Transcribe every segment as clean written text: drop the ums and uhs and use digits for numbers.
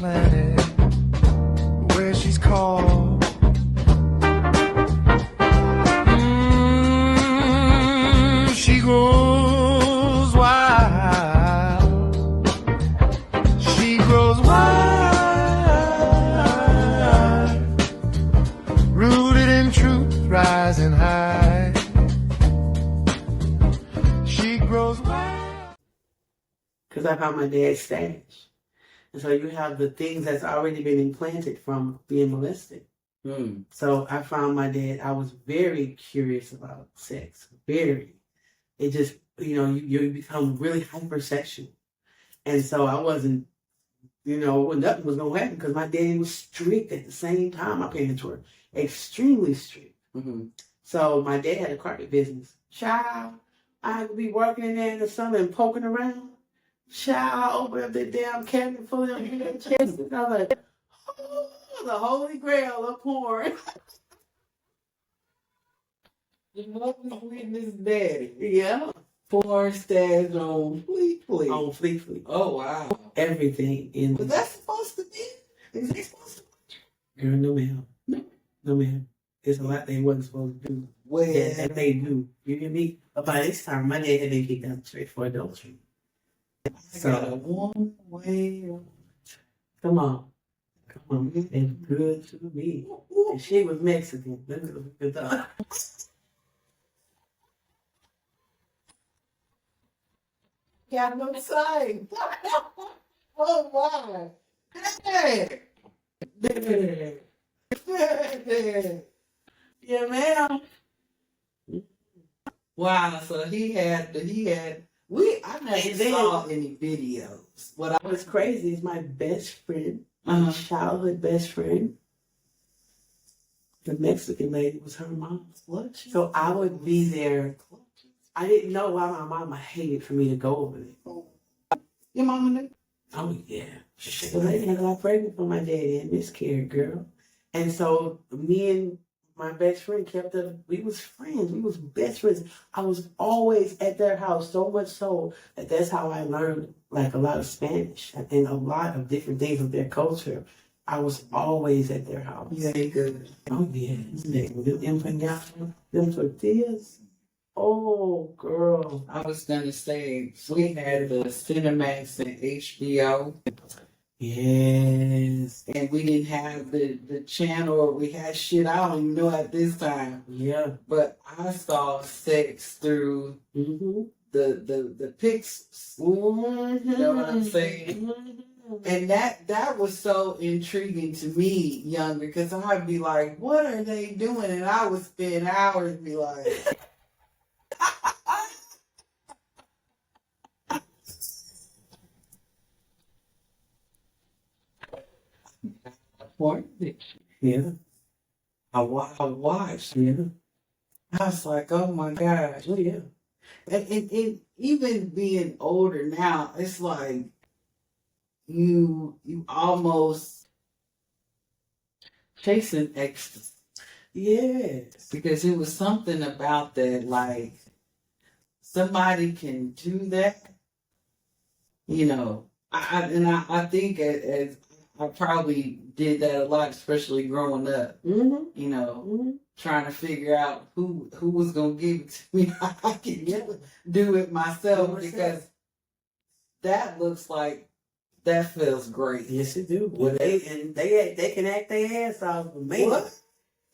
planet where she's called. She grows wild. She grows wild. Rooted in truth, rising high. She grows wild. Because I found my dad's stash. And so you have the things that's already been implanted from being molested. So I found my dad, I was very curious about sex. Very. It just, you become really hypersexual. And so I wasn't, nothing was going to happen because my daddy was strict at the same time. My parents were extremely strict. So my dad had a carpet business. Child, I would be working in there in the summer and poking around. Child, I opened up that damn cabinet full of them chests. And I was like, oh, the holy grail of porn. The mother's witness daddy. Yeah. Porn stash on Fleet Fleet. On Fleet Fleet. Oh, wow. Everything in. Was that supposed to be? Is it supposed to be? Girl, no ma'am. No ma'am. There's a lot they wasn't supposed to do. Well. And they do. You hear me? But by this time, my dad had been kicked out straight for adultery. So, one way. Come on. It's good to me. And she was Mexican. Got no sign. Oh my. Hey. Yeah, ma'am. Wow, so he had I never saw any videos. What was crazy is my best friend, my childhood best friend, the Mexican lady was her mom. What? So I would be there. I didn't know why my mama hated for me to go over there. Your mama knew? Oh, yeah. So they got pregnant for my daddy and miscarried, girl. And so me and my best friend we was friends. We was best friends. I was always at their house, so much so that that's how I learned like a lot of Spanish and a lot of different things of their culture. I was always at their house. Yeah, good. Oh, yeah. Them tortillas. Oh, girl. I was going to say, we had the Cinemax and HBO. Yes. And we didn't have the channel. We had shit I don't even know at this time. Yeah. But I saw sex through the pics. You know what I'm saying? And that was so intriguing to me, young, because I'd be like, what are they doing? And I would spend hours and be like... Porn addiction. Yeah. I watched. Yeah. I was like, oh my gosh. Oh, yeah. And even being older now, it's like you almost chasing ecstasy. Yes. Because it was something about that, like, somebody can do that. I think as I probably did that a lot, especially growing up. Trying to figure out who was gonna give it to me. I can do it myself because that looks like that feels great. Yes, it do. Well, they can act their ass off for me. What?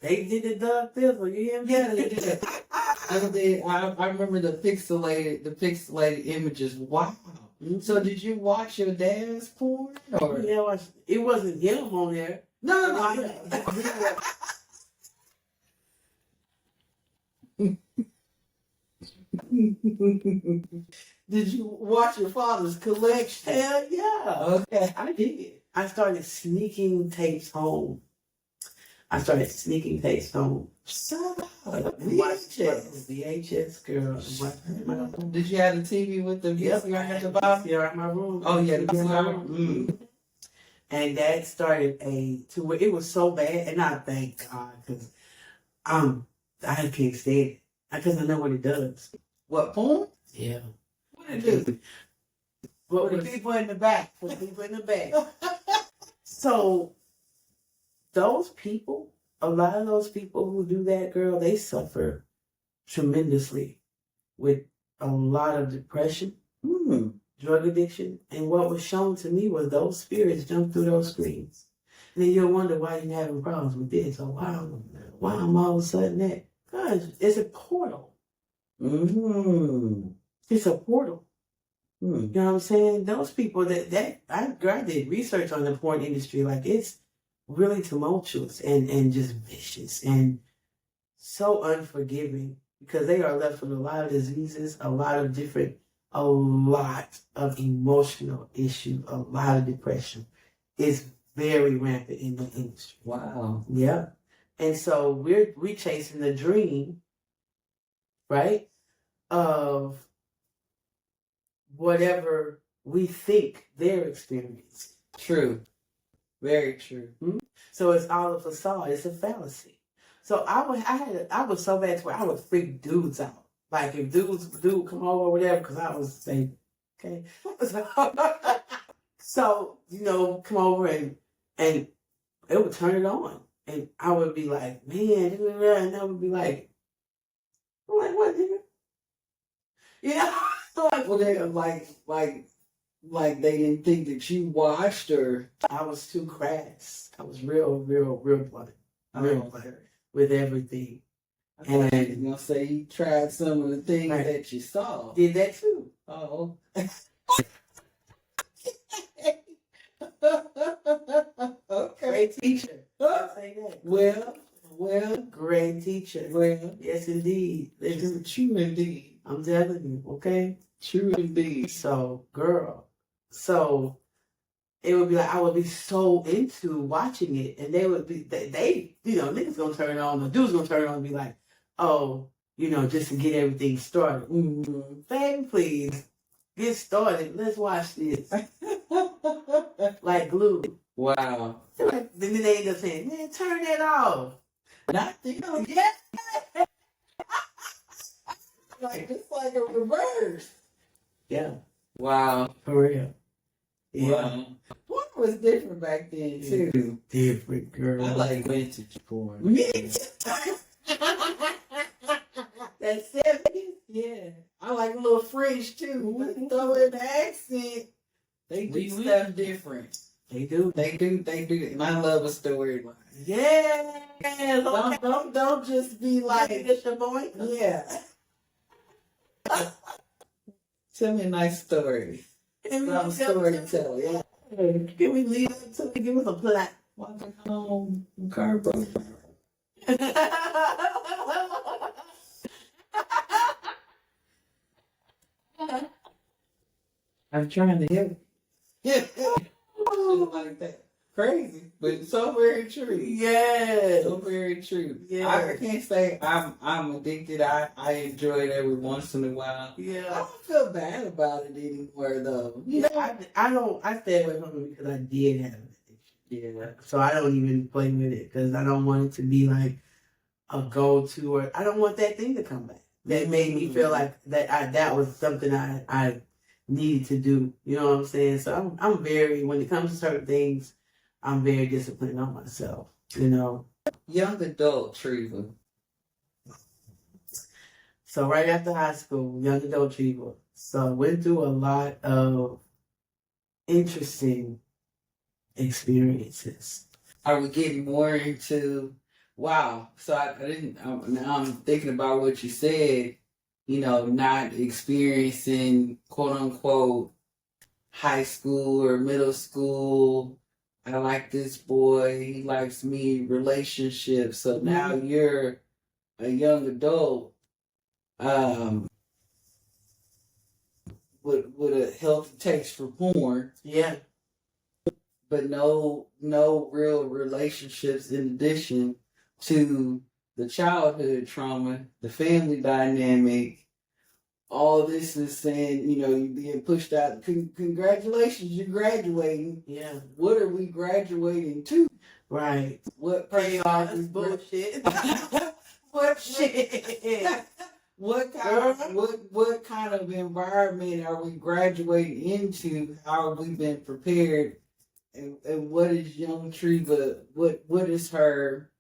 They did the Doug Fizzle. You hear me? Yeah, they did. I remember the pixelated images. Wow. So did you watch your dad's porn? Or? Yeah, it wasn't him on there. No. Did you watch your father's collection? Hell yeah. Okay. I did. I started sneaking tapes home. Shut up. VHS, girl. Did you have the TV with the VCR at the bottom? Yeah, in my room. Oh, yeah, the VCR. And that started it was so bad, and I thank God, because I can't stand it. Because I know what it does. What, porn? Yeah. What it do? For the people in the back. So those people, a lot of those people who do that, girl, they suffer tremendously with a lot of depression, drug addiction. And what was shown to me was those spirits jump through those screens. And then you'll wonder why you're having problems with this. Or why I'm all of a sudden that. Because it's a portal. It's a portal. You know what I'm saying? Those people I did research on the porn industry. Like, it's really tumultuous and just vicious and so unforgiving, because they are left with a lot of diseases, a lot of emotional issues, a lot of depression. It's very rampant in the industry. Wow. Yeah. And so we're chasing the dream, right, of whatever we think they're experiencing. True. Very true. So it's all a facade. It's a fallacy. So I was so bad to where I would freak dudes out. Like, if dude come over or whatever, because I was saying, okay. So, come over and it would turn it on. And I would be like, man, and I would be like, I'm like, what, nigga? Well, they like they didn't think that you watched, or I was too crass. I was real blunt. Real blunt with everything. I thought you was gonna say you tried some of the things that you saw. Did that too. Oh. Okay. Great teacher. I'll say that. Well, great teacher. Well, yes, indeed. True indeed. I'm telling you, okay? True indeed. So, girl. So, it would be like, I would be so into watching it, and they would be, niggas gonna turn it on, the dude's gonna turn it on and be like, oh, just to get everything started. Baby, please, get started. Let's watch this. Like glue. Wow. Then they end up saying, man, turn that off. Not yeah. It's like a reverse. Yeah. Wow. For real. Yeah. Wow. Porn was different back then too. Different, girl. I like vintage porn. That's 70s? Yeah. I like a little French too. But throw in the accent. They do stuff different. They do. They do. And I love a storyline. Yeah. Don't just be like, it's your boy. Yeah. Tell me a nice story. I'm a storyteller, yeah. Can we leave it to give us a plot? Walking home, car broke. I'm trying to help. Yeah. Like that. Crazy, but so very true. Yeah. So very true. Yeah. I can't say I'm addicted. I enjoy it every once in a while. Yeah. I don't feel bad about it anymore though. I stay away from it because I did have an addiction. Yeah. So I don't even play with it because I don't want it to be like a go-to, or I don't want that thing to come back. That made me feel like that was something I needed to do. You know what I'm saying? So I'm very, when it comes to certain things, I'm very disciplined on myself, Young adult Treva. So right after high school, young adult Treva. So I went through a lot of interesting experiences. Are we getting more into, wow. So I didn't, now I'm thinking about what you said, not experiencing quote unquote high school or middle school. I like this boy, he likes me, relationships. So now you're a young adult with a healthy taste for porn. Yeah. But no real relationships in addition to the childhood trauma, the family dynamic. All this is saying, you're being pushed out. Congratulations, you're graduating. Yeah. What are we graduating to? Right. What Pay off this bullshit. What shit? What kind of environment are we graduating into? How have we been prepared And what is young Treva? What is her?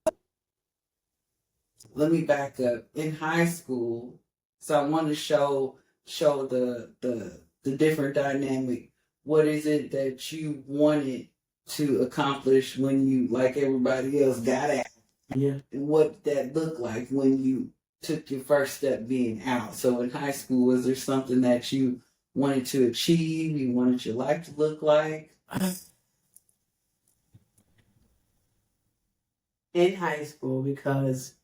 Let me back up. In high school, so I want to show the different dynamic. What is it that you wanted to accomplish when you, like everybody else, got out? Yeah. And what that looked like when you took your first step being out. So in high school, was there something that you wanted to achieve? You wanted your life to look like? In high school, because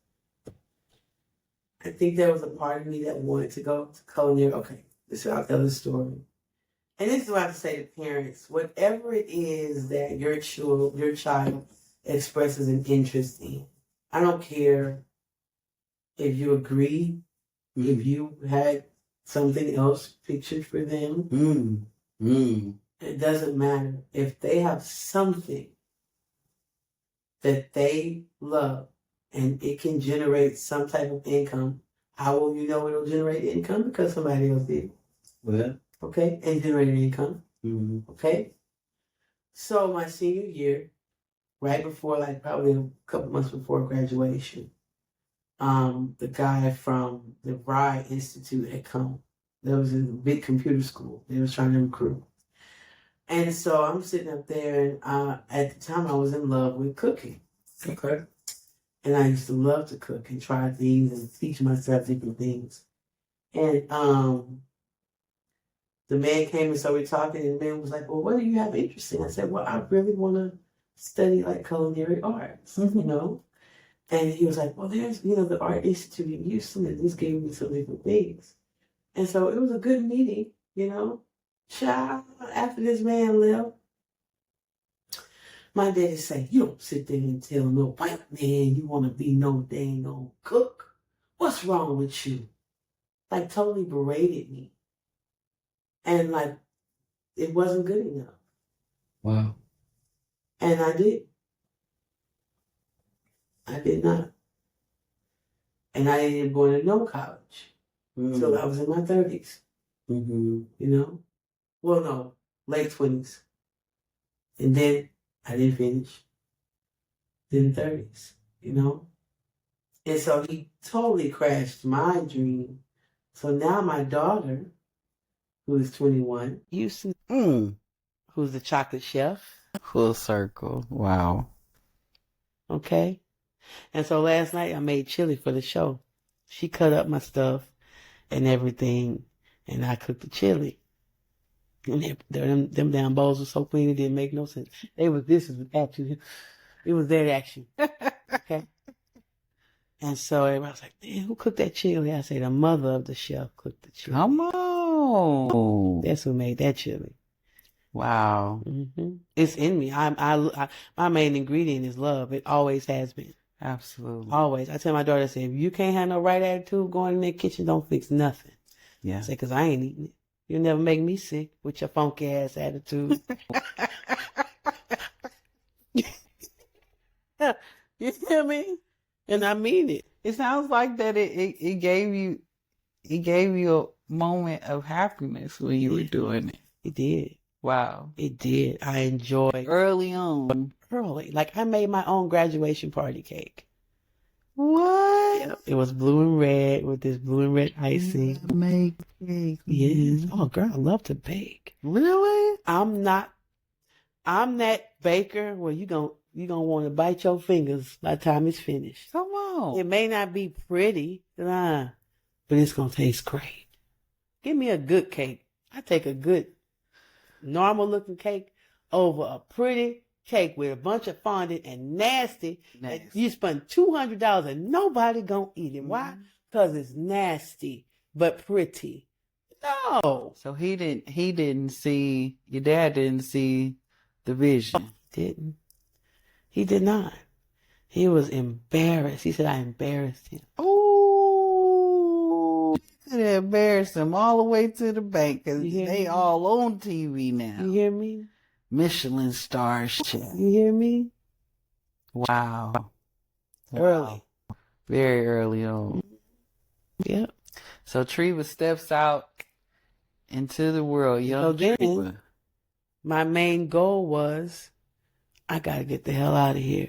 I think there was a part of me that wanted to go to culinary. Okay, I'll tell the story. And this is what I have to say to parents. Whatever it is that your child expresses an interest in, I don't care if you agree, if you had something else pictured for them. It doesn't matter. If they have something that they love and it can generate some type of income, how will you know it'll generate income? Because somebody else did. Well, okay, and generating income. Okay. So my senior year, right before, like probably a couple months before graduation, the guy from the Rye Institute had come. There was a big computer school. They was trying to recruit. And so I'm sitting up there, and at the time I was in love with cooking. okay. And I used to love to cook and try things and teach myself different things. And the man came and so we're talking, and the man was like, well, what do you have interest in? I said, well, I really want to study like culinary arts, you know? And he was like, well, there's, the Art Institute in Houston, and this gave me some different things. And so it was a good meeting, Child, after this man left, my daddy say, you don't sit there and tell no white man you want to be no dang old cook. What's wrong with you? Like, totally berated me. And, like, it wasn't good enough. Wow. And I did. I did not. And I ended up going to no college until I was in my 30s. Well, no, late 20s. And then I didn't finish. Then 30s, And so he totally crashed my dream. So now my daughter, who is 21, Houston, who's the chocolate chef. Full circle. Wow. Okay. And so last night I made chili for the show. She cut up my stuff and everything, and I cooked the chili. And them damn bowls were so clean it didn't make no sense. It was their action. Okay. And so everybody was like, man, who cooked that chili? I said, the mother of the chef cooked the chili. Come on. That's who made that chili. Wow. It's in me. My main ingredient is love. It always has been. Absolutely. Always. I tell my daughter, I say, if you can't have no right attitude going in the kitchen, don't fix nothing. Yeah. I say, because I ain't eating it. You'll never make me sick with your funky ass attitude. You hear me? And I mean it. It sounds like that it gave you a moment of happiness when you were doing it. It did. Wow. It did. I enjoyed early on. Like I made my own graduation party cake. What? Yep. It was blue and red with this blue and red icing. Make cake. Yes. Oh girl, I love to bake. Really? I'm that baker where you gonna want to bite your fingers by the time it's finished. Come on. It may not be pretty, but it's gonna taste great. Give me a good cake. I take a good normal looking cake over a pretty cake with a bunch of fondant and nasty. You spend $200 and nobody gonna eat it. Why? Because it's nasty but pretty. No. So your dad didn't see the vision. He did not. He was embarrassed. He said I embarrassed him. Oh, you embarrassed him all the way to the bank because they all on TV now. You hear me? Michelin star chef. You hear me? Wow. Early. Very early on. Yep. So Treva steps out into the world. Young Treva. My main goal was I gotta get the hell out of here.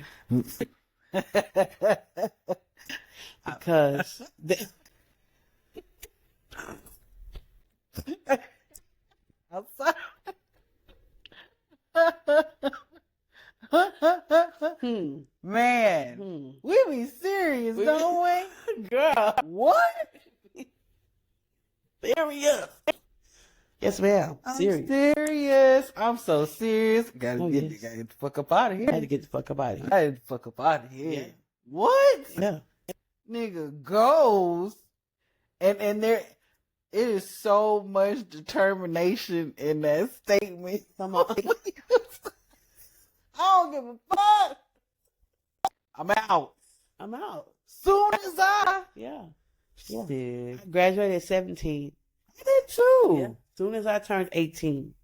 Because I'm sorry. Man, we be serious, don't we? Girl, What? serious. Yes, ma'am. I'm Serious. serious. I'm so serious. Gotta get the fuck up out of here. I had to get the fuck up out of here. I had to fuck up out of here. Yeah. What? Yeah. Nigga goes and there it is so much determination in that statement. Come on. I don't give a fuck. I'm out. I'm out. Soon as Yeah. did. I graduated at 17. I did too. Yeah. Soon as I turned 18,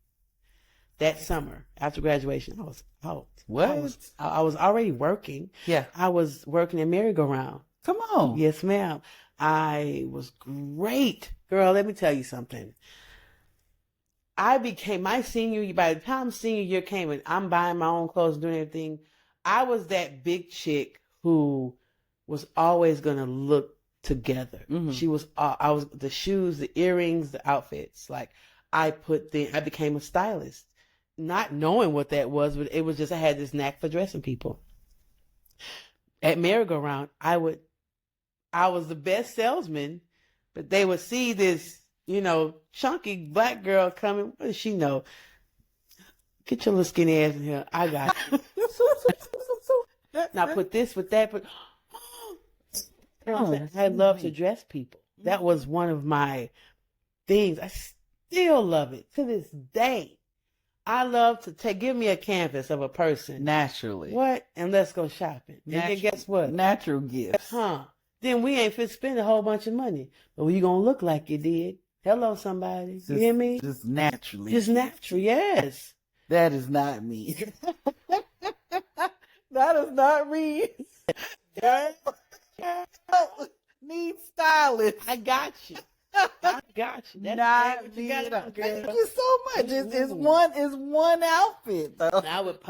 that summer after graduation, I was out. What? I was already working. Yeah. I was working at merry-go-round. Come on. Yes, ma'am. I was great. Girl, let me tell you something. I became my senior year. By the time senior year came and I'm buying my own clothes, doing everything, I was that big chick who was always going to look together. Mhm. She was, I was the shoes, the earrings, the outfits. Like I became a stylist, not knowing what that was, but it was just, I had this knack for dressing people. At merry-go-round, I was the best salesman, but they would see this, chunky black girl coming. What does she know? Get your little skinny ass in here. I got you. Now put this with that. But I love to dress people. That was one of my things. I still love it to this day. I love to give me a canvas of a person. Naturally. What? And let's go shopping. And then guess what? Natural gifts. Then we ain't fit spend a whole bunch of money. But you gonna look like you did. Hello, somebody. You hear me? Just naturally. Just natural, yes. That is not me. That is not me. Need stylist. I got you. I got you. That's Not what you me. got. Thank you so much. It's one outfit though.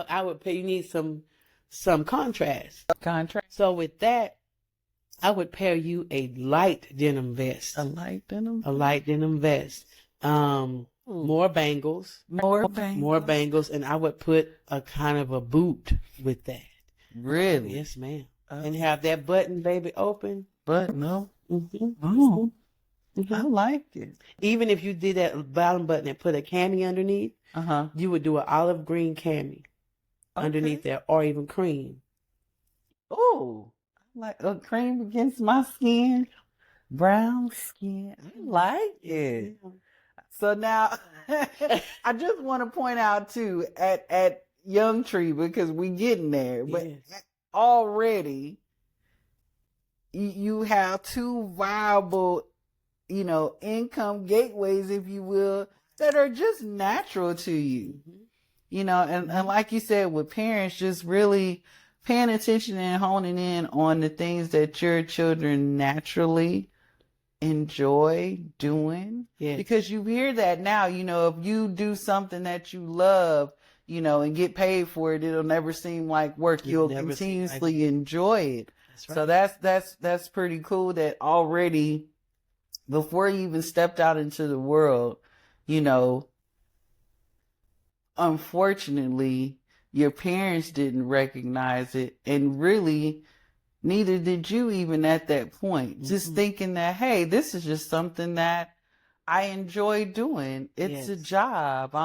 I would pay. You need some contrast. Contract. So with that, I would pair you a light denim vest. A light denim. A light denim vest. More bangles. More bangles. More bangles, and I would put a kind of a boot with that. Really? Yes, ma'am. And have that button, baby, open. But no. Mm-hmm. Oh, I like it. Even if you did that bottom button and put a cami underneath, you would do an olive green cami underneath there, or even cream. Oh, I like a cream against my skin, brown skin. I like it. Yeah. So now, I just want to point out too at Young Tree, because we getting there, but already you have two viable, income gateways, if you will, that are just natural to you. And like you said, with parents, just really paying attention and honing in on the things that your children naturally enjoy doing. Yes. Because you hear that now, if you do something that you love, and get paid for it, it'll never seem like work. You'll continuously enjoy it. That's right. So that's pretty cool that already, before you even stepped out into the world, unfortunately, your parents didn't recognize it, and really neither did you even at that point. Just thinking that, hey, this is just something that I enjoy doing. It's a job.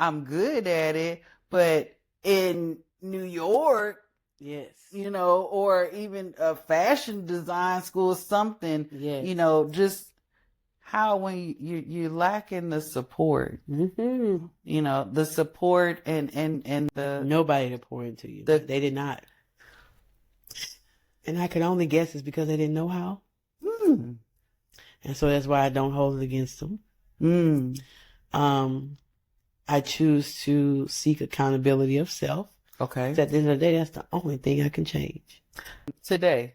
I'm good at it. But in New York, or even a fashion design school, something, just how when you're lacking the support, the support and the nobody to pour into you. They did not. And I could only guess it's because they didn't know how. And so that's why I don't hold it against them. I choose to seek accountability of self. Okay. So at the end of the day, that's the only thing I can change. Today.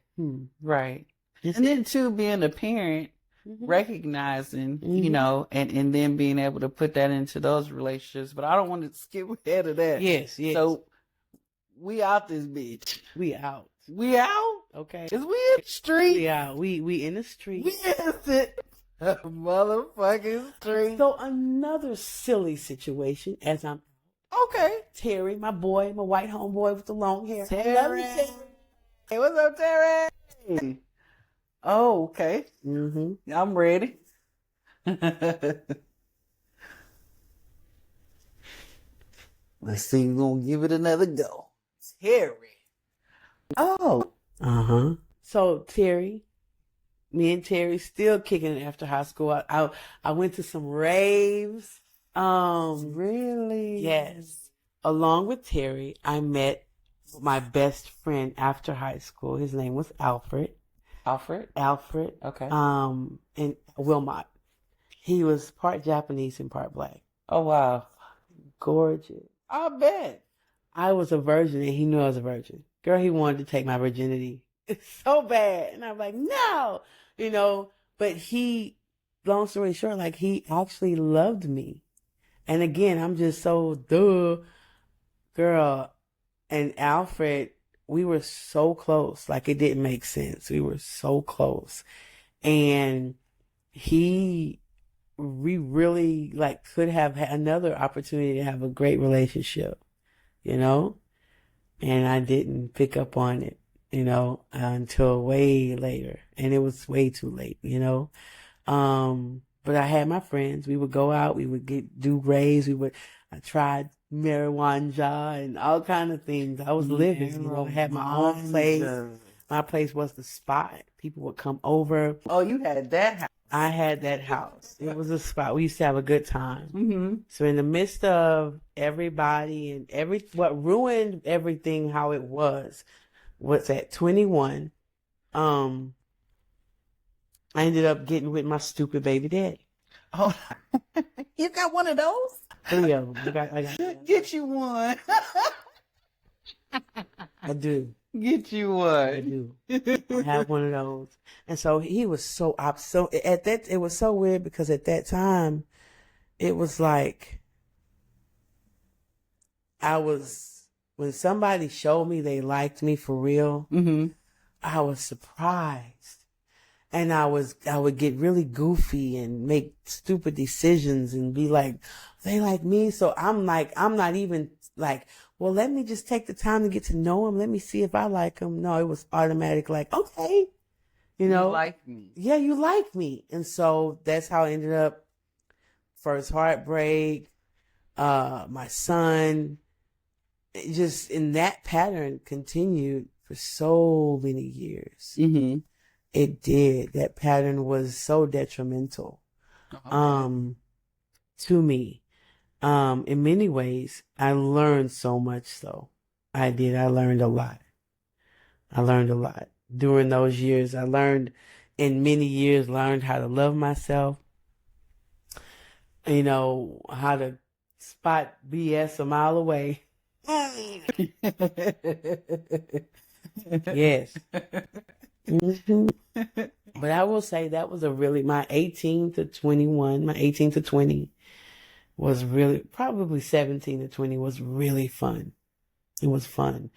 Right. And then too, being a parent, recognizing, and then being able to put that into those relationships. But I don't want to skip ahead of that. Yes. So We out this bitch. We out. We out? Okay. Is we in the street? We out. We in the street. We in the motherfucking street. So another silly situation as I'm Okay. Terry, my boy, my white homeboy with the long hair. Terry. Love you, Terry. Hey, what's up, Terry? Oh, okay. Mm-hmm. I'm ready. Let's see, we're gonna give it another go. Terry. Oh. Uh-huh. So Terry, me and Terry still kicking it after high school. I went to some raves. Really? Yes. Along with Terry, I met my best friend after high school. His name was Alfred. Alfred? Okay. In Wilmot. He was part Japanese and part black. Oh, wow. Gorgeous. I bet. I was a virgin and he knew I was a virgin. Girl, he wanted to take my virginity so bad. And I'm like, no, but he, long story short, like he actually loved me. And again, I'm just so girl. And Alfred, we were so close. Like it didn't make sense. We were so close. And we really like could have had another opportunity to have a great relationship, and I didn't pick up on it, until way later. And it was way too late, but I had my friends. We would go out, we would do raves, I tried marijuana and all kind of things. I was living, I had my own place. My place was the spot. People would come over. Oh, you had that house. I had that house. It was a spot. We used to have a good time. Mm-hmm. So in the midst of everybody and what ruined everything how it was at 21, I ended up getting with my stupid baby daddy. Oh, you got one of those? 3 of them. I got Get you one. I do. Get you I one. do. I have one of those. And so he was so it was so weird because at that time it was like when somebody showed me they liked me for real, Mm-hmm. I was surprised. And I would get really goofy and make stupid decisions and be like, they like me. So I'm not even like, well, let me just take the time to get to know him. Let me see if I like him. No, it was automatic like, okay, You like me. yeah, you like me. And so that's how I ended up. First heartbreak, my son, just in that pattern continued for so many years. Mm-hmm. It did. That pattern was so detrimental, to me. In many ways, I learned so much though. I did. I learned a lot. During those years. I learned how to love myself. How to spot BS a mile away. Yes. Mm-hmm. But I will say that was my 18 to 20 was really, probably 17 to 20 was really fun. It was fun.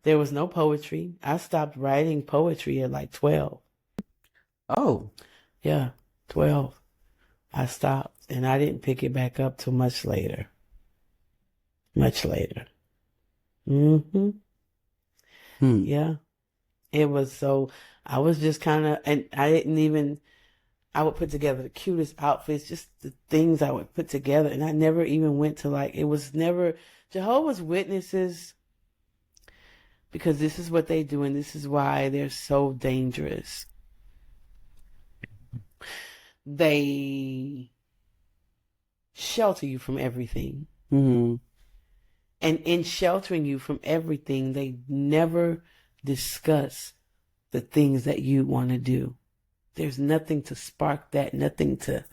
There was no poetry. I stopped writing poetry at like 12. Oh. Yeah, 12. I stopped and I didn't pick it back up till much later. Mm-hmm. Yeah. It was so, I was just kind of, and I would put together the cutest outfits, just the things I would put together. And I never even went to it was never Jehovah's Witnesses, because this is what they do. And this is why they're so dangerous. They shelter you from everything. Mm-hmm. And in sheltering you from everything, they never discuss the things that you want to do. There's nothing to spark that, nothing to,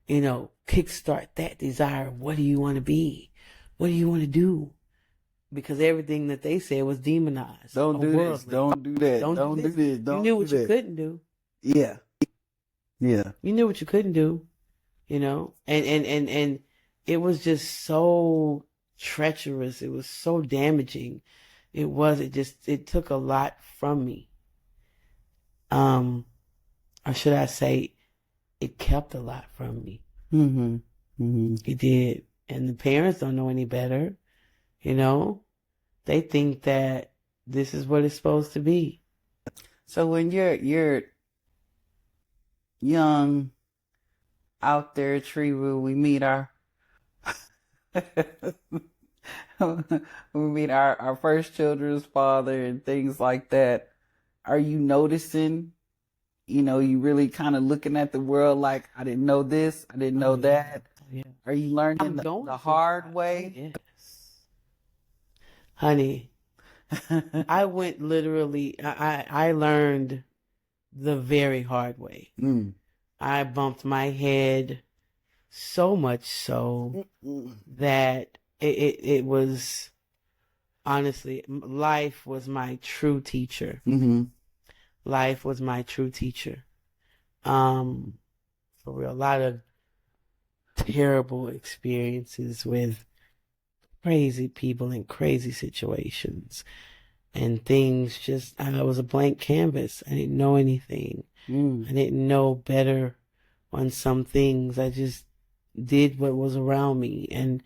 kickstart that desire. What do you want to be? What do you want to do? Because everything that they said was demonized. Don't do this. Don't do that. Don't do this. Don't You knew do what that. you couldn't do. Yeah. Yeah. You knew what you couldn't do, and it was just so treacherous. It was so damaging. It took a lot from me. Or should I say, it kept a lot from me. Mm-hmm. Mm-hmm. It did. And the parents don't know any better. You know, they think that this is what it's supposed to be. So when you're young out there, Treva, we meet our our first children's father and things like that. Are you noticing, you really kind of looking at the world like, I didn't know this, I didn't know that? Yeah. Are you learning the hard way? Yes. Honey, I went literally, I learned the very hard way. Mm. I bumped my head so much so that it was, honestly, life was my true teacher. Mm-hmm. Life was my true teacher. For real, a lot of terrible experiences with crazy people in crazy situations and things. Just, I was a blank canvas. I didn't know anything. I didn't know better on some things. I just did what was around me and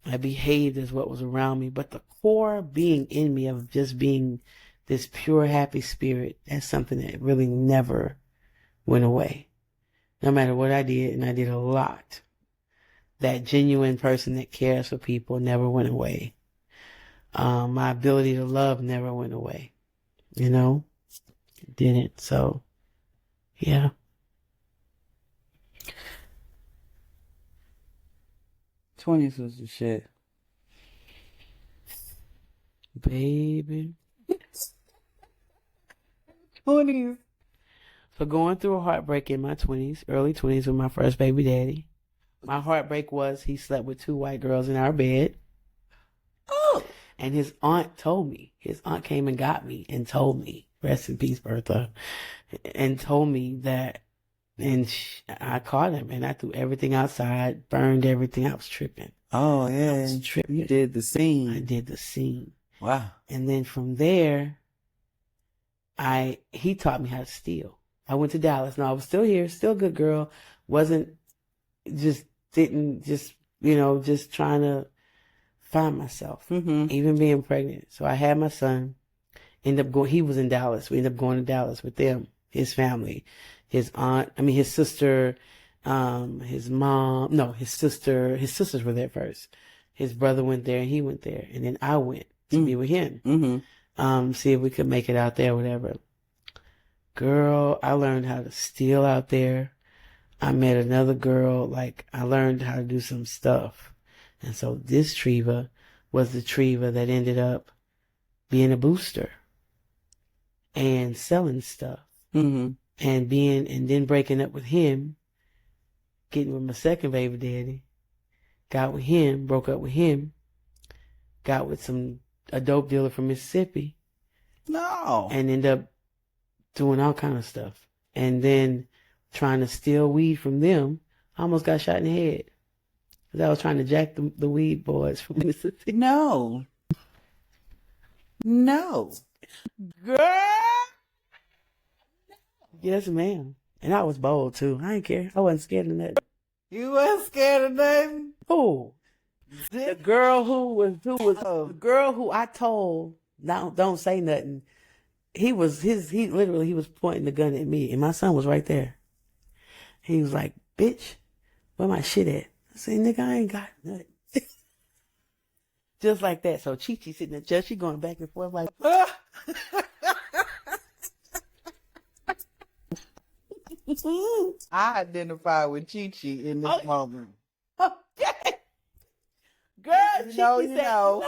I behaved as what was around me. But the core being in me of just being this pure, happy spirit, that's something that really never went away. No matter what I did, and I did a lot, that genuine person that cares for people never went away. My ability to love never went away. It didn't. So, yeah. '20s was the shit. Baby. 20s. So going through a heartbreak in my 20s, early 20s with my first baby daddy. My heartbreak was he slept with 2 white girls in our bed. Oh. And his aunt told me. His aunt came and got me and told me, rest in peace, Bertha, and told me that, and I caught him and I threw everything outside, burned everything. I was tripping. Oh, yeah. I was tripping. You did the scene. I did the scene. Wow. And then from there, he taught me how to steal. I went to Dallas. No, I was still here, still a good girl. Just trying to find myself, even being pregnant. So I had my son, he was in Dallas. We ended up going to Dallas with them, his family, his sister, his mom, no, his sisters were there first. His brother went there and he went there. And then I went to be with him, see if we could make it out there, whatever. Girl, I learned how to steal out there. I met another girl, I learned how to do some stuff. And so this Treva was the Treva that ended up being a booster and selling stuff. And then breaking up with him, getting with my second baby daddy, got with him, broke up with him, got with a dope dealer from Mississippi. No. And ended up doing all kind of stuff. And then trying to steal weed from them, I almost got shot in the head. Because I was trying to jack the weed boys from Mississippi. No. Girl! Yes, ma'am. And I was bold, too. I didn't care. I wasn't scared of nothing. You weren't scared of nothing? Who? The girl the girl who I told, don't say nothing. He was pointing the gun at me, and my son was right there. He was like, bitch, where my shit at? I said, nigga, I ain't got nothing. Just like that. So Chi-Chi sitting there, just she going back and forth like, I identify with Chi-Chi in this moment. Okay. Girl, Chi-Chi said, no,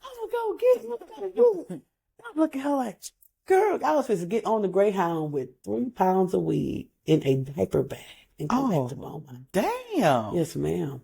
I'm gonna go get him. I gotta do it. I'm looking at her like, girl, I was supposed to get on the Greyhound with 3 pounds of weed in a diaper bag and go back to Mama. Damn. Yes, ma'am.